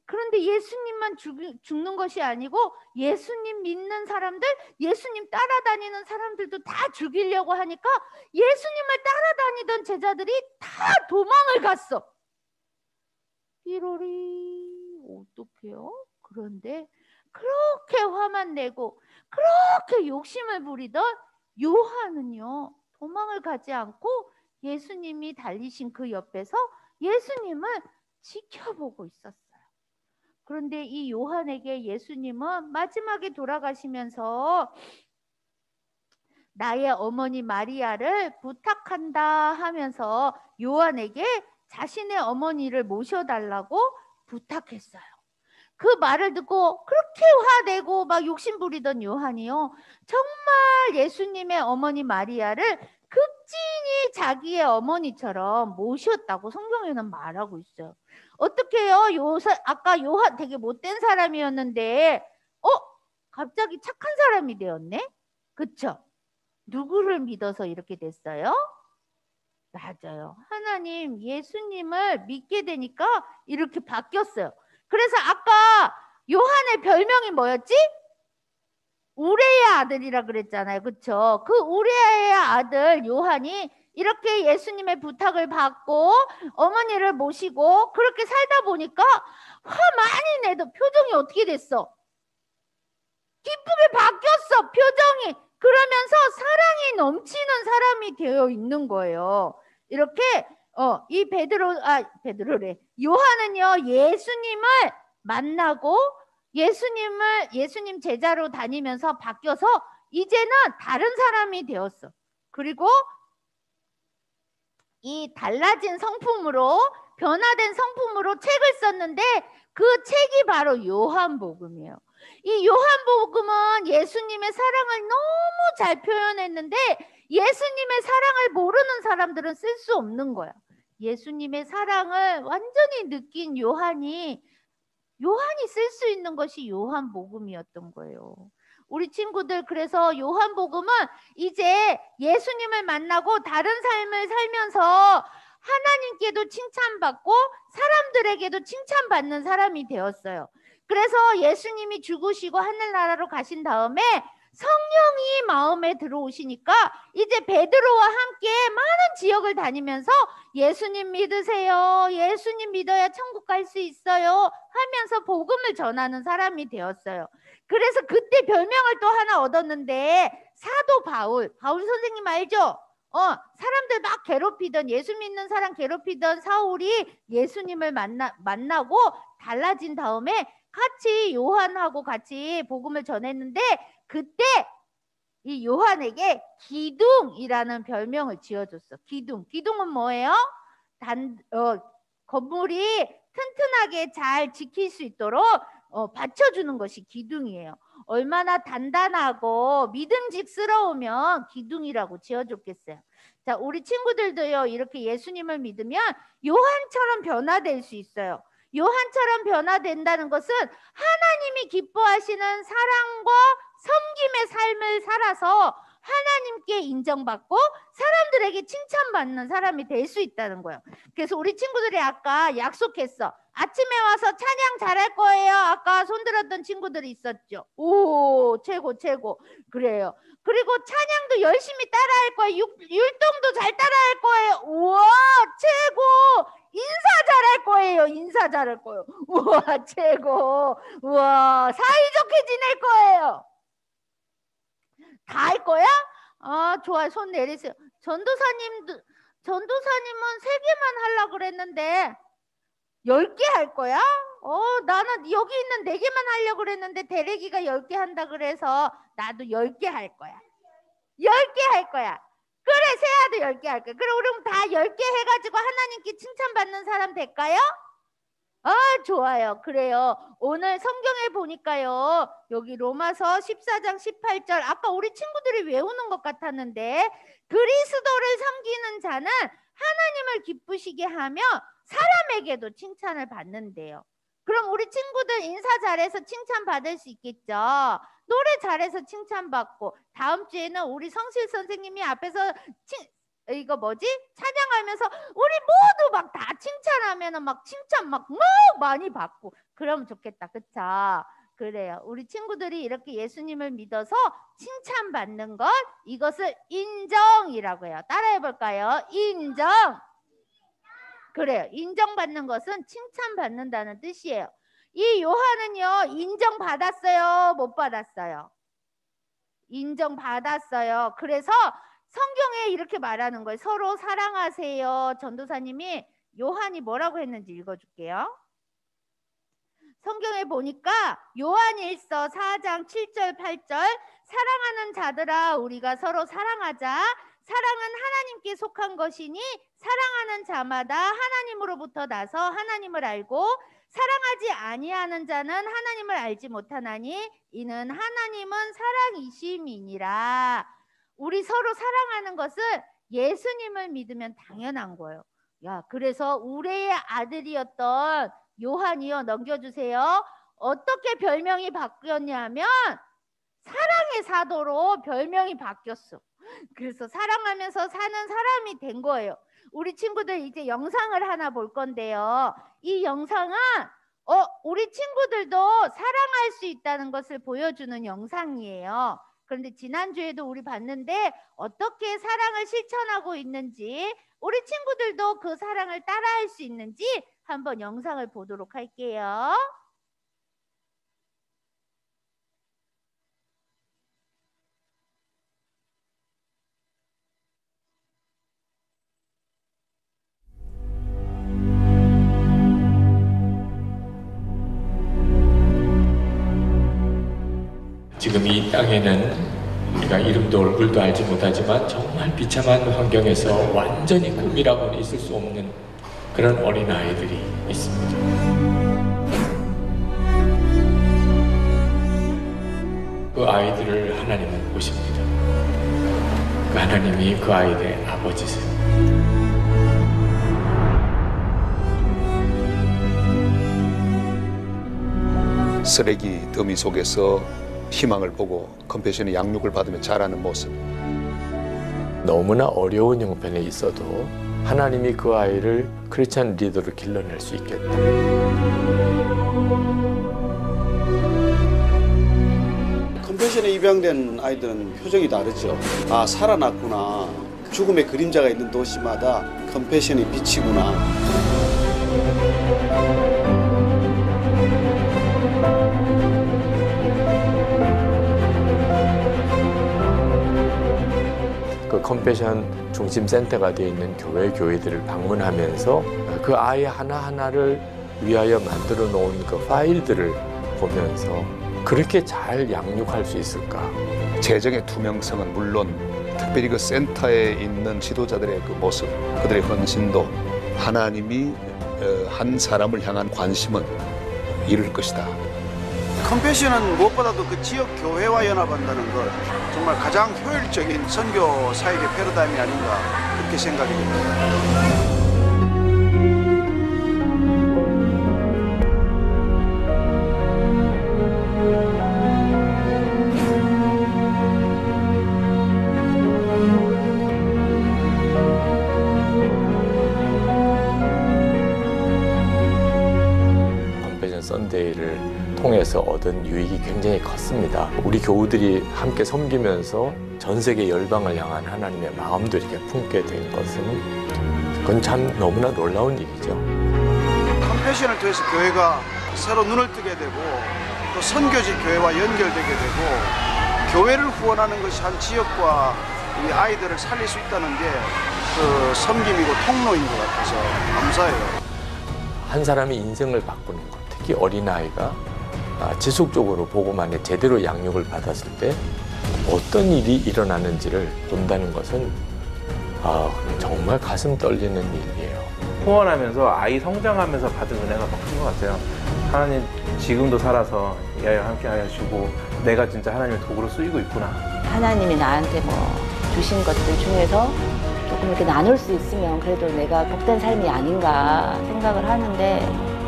그런데 예수님만 죽는 것이 아니고 예수님 믿는 사람들, 예수님 따라다니는 사람들도 다 죽이려고 하니까 예수님을 따라다니던 제자들이 다 도망을 갔어. 삐로리 어떡해요? 그런데 그렇게 화만 내고 그렇게 욕심을 부리던 요한은요, 도망을 가지 않고 예수님이 달리신 그 옆에서 예수님을 지켜보고 있었어요. 그런데 이 요한에게 예수님은 마지막에 돌아가시면서 나의 어머니 마리아를 부탁한다 하면서 요한에게 자신의 어머니를 모셔달라고 부탁했어요. 그 말을 듣고 그렇게 화내고 막 욕심 부리던 요한이요, 정말 예수님의 어머니 마리아를 극진히 자기의 어머니처럼 모셨다고 성경에는 말하고 있어요. 어떻게 해요? 아까 요한 되게 못된 사람이었는데 갑자기 착한 사람이 되었네? 그쵸? 누구를 믿어서 이렇게 됐어요? 맞아요. 하나님, 예수님을 믿게 되니까 이렇게 바뀌었어요. 그래서 아까 요한의 별명이 뭐였지? 우레의 아들이라 그랬잖아요. 그쵸? 그 우레의 아들 요한이 이렇게 예수님의 부탁을 받고 어머니를 모시고 그렇게 살다 보니까 화 많이 내도 표정이 어떻게 됐어? 기쁘게 바뀌었어, 표정이. 그러면서 사랑이 넘치는 사람이 되어 있는 거예요. 이렇게 이 베드로래. 요한은요, 예수님을 만나고 예수님 제자로 다니면서 바뀌어서 이제는 다른 사람이 되었어. 그리고 이 달라진 성품으로, 변화된 성품으로 책을 썼는데 그 책이 바로 요한복음이에요. 이 요한복음은 예수님의 사랑을 너무 잘 표현했는데 예수님의 사랑을 모르는 사람들은 쓸 수 없는 거야. 예수님의 사랑을 완전히 느낀 요한이 쓸 수 있는 것이 요한복음이었던 거예요. 우리 친구들, 그래서 요한복음은 이제 예수님을 만나고 다른 삶을 살면서 하나님께도 칭찬받고 사람들에게도 칭찬받는 사람이 되었어요. 그래서 예수님이 죽으시고 하늘나라로 가신 다음에 성령이 마음에 들어오시니까 이제 베드로와 함께 많은 지역을 다니면서 예수님 믿으세요. 예수님 믿어야 천국 갈 수 있어요. 하면서 복음을 전하는 사람이 되었어요. 그래서 그때 별명을 또 하나 얻었는데 사도 바울. 바울 선생님 알죠? 사람들 막 괴롭히던, 예수 믿는 사람 괴롭히던 사울이 예수님을 만나고 달라진 다음에 같이 요한하고 같이 복음을 전했는데 그때 이 요한에게 기둥이라는 별명을 지어줬어. 기둥은 뭐예요? 건물이 튼튼하게 잘 지킬 수 있도록 받쳐주는 것이 기둥이에요. 얼마나 단단하고 믿음직스러우면 기둥이라고 지어줬겠어요. 자, 우리 친구들도요, 이렇게 예수님을 믿으면 요한처럼 변화될 수 있어요. 요한처럼 변화된다는 것은 하나님이 기뻐하시는 사랑과 섬김의 삶을 살아서 하나님께 인정받고 사람들에게 칭찬받는 사람이 될 수 있다는 거예요. 그래서 우리 친구들이 아까 약속했어. 아침에 와서 찬양 잘할 거예요. 아까 손들었던 친구들이 있었죠. 오, 최고. 그래요. 그리고 찬양도 열심히 따라할 거예요. 율동도 잘 따라할 거예요. 우와, 최고. 인사 잘할 거예요. 우와, 최고. 우와, 사이좋게 지낼 거예요. 다 할 거야? 아, 좋아요. 손 내리세요. 전도사님은 3개만 하려고 그랬는데 10개 할 거야? 나는 여기 있는 4개만 하려고 그랬는데 대래기가 10개 한다 그래서 나도 10개 할 거야. 10개 할 거야. 그래, 세아도 10개 할 거야. 그럼 우리 다 10개 해가지고 하나님께 칭찬받는 사람 될까요? 좋아요. 그래요. 오늘 성경에 보니까요. 여기 로마서 14장 18절 아까 우리 친구들이 외우는 것 같았는데 그리스도를 섬기는 자는 하나님을 기쁘시게 하며 사람에게도 칭찬을 받는데요. 그럼 우리 친구들 인사 잘해서 칭찬받을 수 있겠죠. 노래 잘해서 칭찬받고 다음 주에는 우리 성실 선생님이 앞에서 찬양하면서 우리 모두 막 다 칭찬하면은 막 칭찬 막 많이 받고 그러면 좋겠다. 그쵸? 그래요. 우리 친구들이 이렇게 예수님을 믿어서 칭찬받는 것, 이것을 인정이라고 해요. 따라해 볼까요? 인정. 그래요. 인정받는 것은 칭찬받는다는 뜻이에요. 이 요한은요, 인정받았어요? 못 받았어요? 인정받았어요. 그래서 성경에 이렇게 말하는 거예요. 서로 사랑하세요. 전도사님이 요한이 뭐라고 했는지 읽어줄게요. 성경에 보니까 요한일서 4장 7절 8절 사랑하는 자들아 우리가 서로 사랑하자. 사랑은 하나님께 속한 것이니 사랑하는 자마다 하나님으로부터 나서 하나님을 알고 사랑하지 아니하는 자는 하나님을 알지 못하나니 이는 하나님은 사랑이심이니라. 우리 서로 사랑하는 것은 예수님을 믿으면 당연한 거예요. 그래서 우리의 아들이었던 요한이요, 넘겨주세요. 어떻게 별명이 바뀌었냐면 사랑의 사도로 별명이 바뀌었어. 그래서 사랑하면서 사는 사람이 된 거예요. 우리 친구들 이제 영상을 하나 볼 건데요. 이 영상은 우리 친구들도 사랑할 수 있다는 것을 보여주는 영상이에요. 그런데 지난주에도 우리 봤는데 어떻게 사랑을 실천하고 있는지, 우리 친구들도 그 사랑을 따라할 수 있는지 한번 영상을 보도록 할게요. 지금 이 땅에는 우리가 이름도 얼굴도 알지 못하지만 정말 비참한 환경에서 완전히 꿈이라고는 있을 수 없는 그런 어린아이들이 있습니다. 그 아이들을 하나님은 보십니다. 그 하나님이 그 아이들의 아버지세요. 쓰레기 더미 속에서 희망을 보고 컴패션의 양육을 받으며 자라는 모습. 너무나 어려운 형편에 있어도 하나님이 그 아이를 크리스찬 리더로 길러낼 수 있겠다. 컴패션에 입양된 아이들은 표정이 다르죠. 아, 살아났구나. 죽음의 그림자가 있는 도시마다 컴패션이 비치구나. 그 컴패션 중심 센터가 되어 있는 교회들을 방문하면서 그 아이 하나하나를 위하여 만들어 놓은 그 파일들을 보면서 그렇게 잘 양육할 수 있을까? 재정의 투명성은 물론 특별히 그 센터에 있는 지도자들의 그 모습, 그들의 헌신도 하나님이 한 사람을 향한 관심은 이룰 것이다. 컴패션은 무엇보다도 그 지역 교회와 연합한다는 것, 정말 가장 효율적인 선교 사역의 패러다임이 아닌가 그렇게 생각이 됩니다. 컴패션 썬데이를 통해서 얻은 유익이 굉장히 컸습니다. 우리 교우들이 함께 섬기면서 전 세계 열방을 향한 하나님의 마음도 이렇게 품게 된 것은 그건 참 너무나 놀라운 일이죠. 컴패션을 통해서 교회가 새로 눈을 뜨게 되고 또 선교지 교회와 연결되게 되고 교회를 후원하는 것이 한 지역과 이 아이들을 살릴 수 있다는 게 그 섬김이고 통로인 것 같아서 감사해요. 한 사람의 인생을 바꾸는 것, 특히 어린아이가 지속적으로 보고만에 제대로 양육을 받았을 때 어떤 일이 일어나는지를 본다는 것은 정말 가슴 떨리는 일이에요. 후원하면서 아이 성장하면서 받은 은혜가 더 큰 것 같아요. 하나님 지금도 살아서 이 아이와 함께 하시고 내가 진짜 하나님의 도구로 쓰이고 있구나. 하나님이 나한테 주신 것들 중에서 조금 이렇게 나눌 수 있으면 그래도 내가 복된 삶이 아닌가 생각을 하는데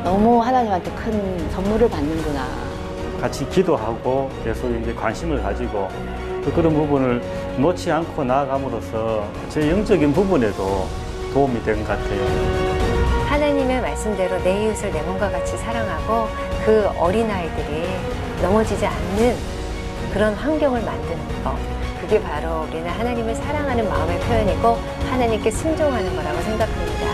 너무 하나님한테 큰 선물을 받는구나. 같이 기도하고 계속 이제 관심을 가지고 또 그런 부분을 놓지 않고 나아감으로써 제 영적인 부분에도 도움이 된 것 같아요. 하나님의 말씀대로 내 이웃을 내 몸과 같이 사랑하고 그 어린아이들이 넘어지지 않는 그런 환경을 만드는 것. 그게 바로 우리는 하나님을 사랑하는 마음의 표현이고 하나님께 순종하는 거라고 생각합니다.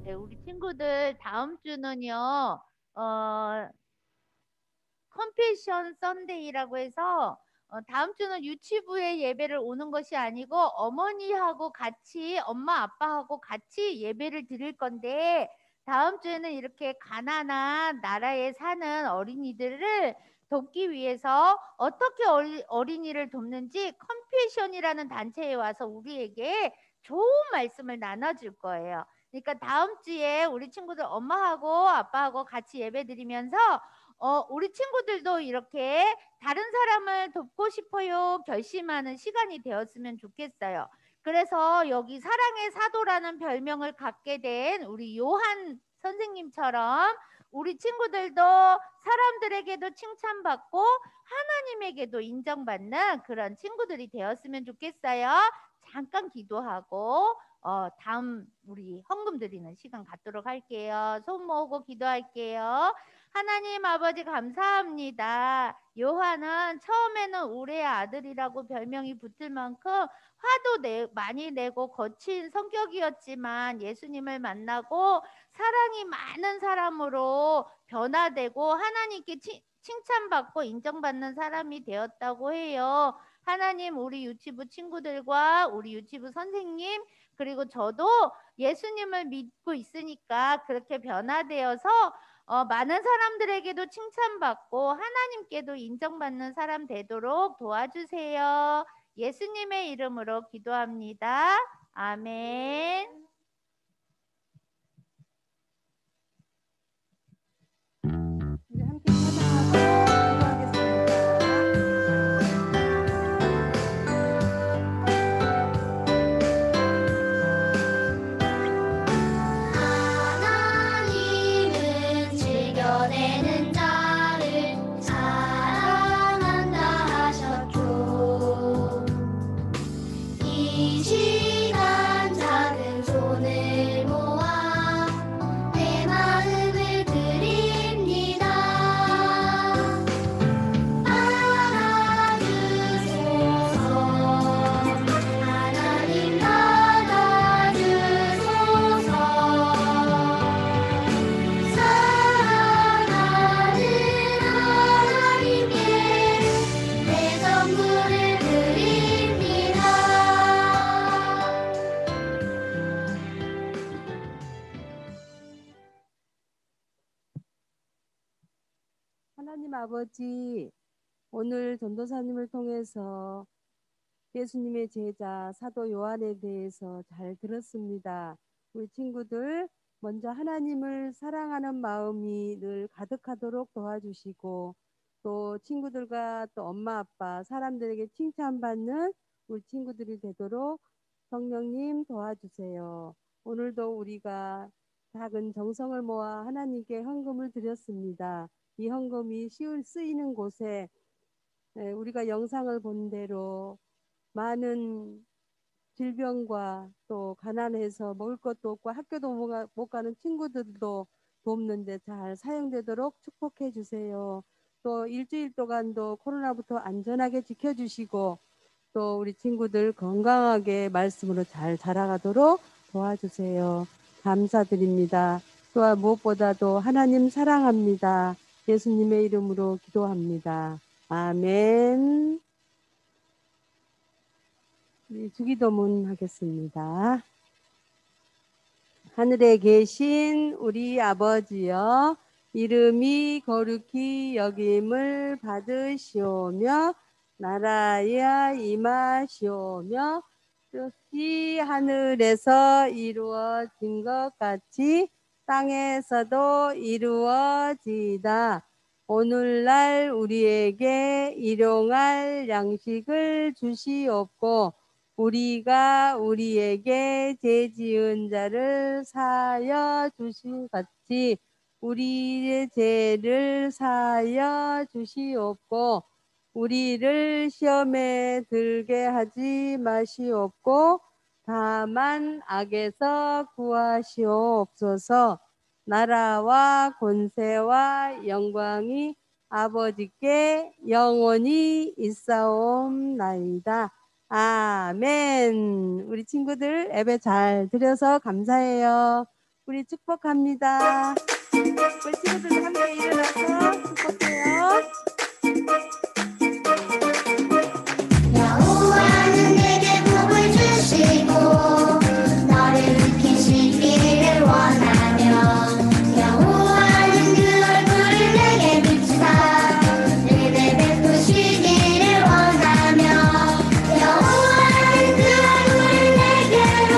네, 우리 친구들 다음 주는요, 컴패션 썬데이라고 해서 다음 주는 유치부에 예배를 오는 것이 아니고 어머니하고 같이 엄마 아빠하고 같이 예배를 드릴 건데 다음 주에는 이렇게 가난한 나라에 사는 어린이들을 돕기 위해서 어떻게 어린이를 돕는지 컴패션이라는 단체에 와서 우리에게 좋은 말씀을 나눠줄 거예요. 그러니까 다음 주에 우리 친구들 엄마하고 아빠하고 같이 예배 드리면서 우리 친구들도 이렇게 다른 사람을 돕고 싶어요 결심하는 시간이 되었으면 좋겠어요. 그래서 여기 사랑의 사도라는 별명을 갖게 된 우리 요한 선생님처럼 우리 친구들도 사람들에게도 칭찬받고 하나님에게도 인정받는 그런 친구들이 되었으면 좋겠어요. 잠깐 기도하고 다음 우리 헌금 드리는 시간 갖도록 할게요. 손 모으고 기도할게요. 하나님 아버지 감사합니다. 요한은 처음에는 우리의 아들이라고 별명이 붙을 만큼 화도 많이 내고 거친 성격이었지만 예수님을 만나고 사랑이 많은 사람으로 변화되고 하나님께 칭찬받고 인정받는 사람이 되었다고 해요. 하나님 우리 유치부 친구들과 우리 유치부 선생님 그리고 저도 예수님을 믿고 있으니까 그렇게 변화되어서 많은 사람들에게도 칭찬받고 하나님께도 인정받는 사람 되도록 도와주세요. 예수님의 이름으로 기도합니다. 아멘. 이제 함께 찬양하고 하나님은 즐겨내는 자를 사랑한다 하셨죠. 아버지, 오늘 전도사님을 통해서 예수님의 제자 사도 요한에 대해서 잘 들었습니다. 우리 친구들 먼저 하나님을 사랑하는 마음이 늘 가득하도록 도와주시고, 또 친구들과 또 엄마 아빠 사람들에게 칭찬받는 우리 친구들이 되도록 성령님 도와주세요. 오늘도 우리가 작은 정성을 모아 하나님께 헌금을 드렸습니다. 이 헌금이 쓰이는 곳에 우리가 영상을 본 대로 많은 질병과 또 가난해서 먹을 것도 없고 학교도 못 가는 친구들도 돕는데 잘 사용되도록 축복해 주세요. 또 일주일 동안도 코로나부터 안전하게 지켜주시고, 또 우리 친구들 건강하게 말씀으로 잘 자라가도록 도와주세요. 감사드립니다. 또한 무엇보다도 하나님 사랑합니다. 예수님의 이름으로 기도합니다. 아멘. 주기도문 하겠습니다. 하늘에 계신 우리 아버지여, 이름이 거룩히 여김을 받으시오며 나라야 임하시오며 뜻이 하늘에서 이루어진 것 같이 땅에서도 이루어지이다. 오늘날 우리에게 일용할 양식을 주시옵고, 우리가 우리에게 죄 지은 자를 사하여 주신 같이 우리의 죄를 사하여 주시옵고, 우리를 시험에 들게 하지 마시옵고, 다만 악에서 구하시옵소서. 나라와 권세와 영광이 아버지께 영원히 있사옵나이다. 아멘. 우리 친구들 예배 잘 드려서 감사해요. 우리 축복합니다. 우리 친구들 함께 일어나서 축복해요. 여호와는 내게 복을 주시고 너를 지키시기를 원하며, 여호와는 그 얼굴을 내게 비추사 은혜 베푸시기를 원하며, 여호와는 그 얼굴을 내게로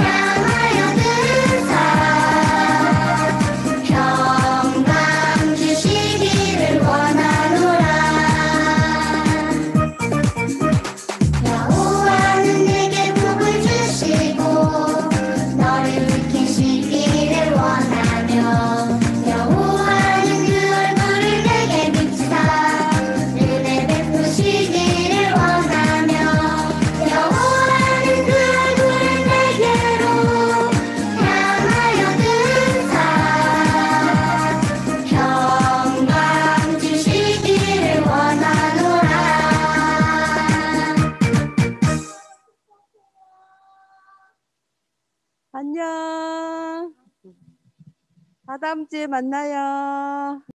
향하여 드사 평강 주시기를 원하노라. 여호와는 내게 복을 주시고 너를 지키시기를 원하며, 여호와는 그 얼굴을 내게 비추사 은혜 베푸시기를 원하며, 여호와는 그 얼굴을 내게로 향하여 드사 평강 주시기를 원하노라. 안녕. 다다음 주에 만나요.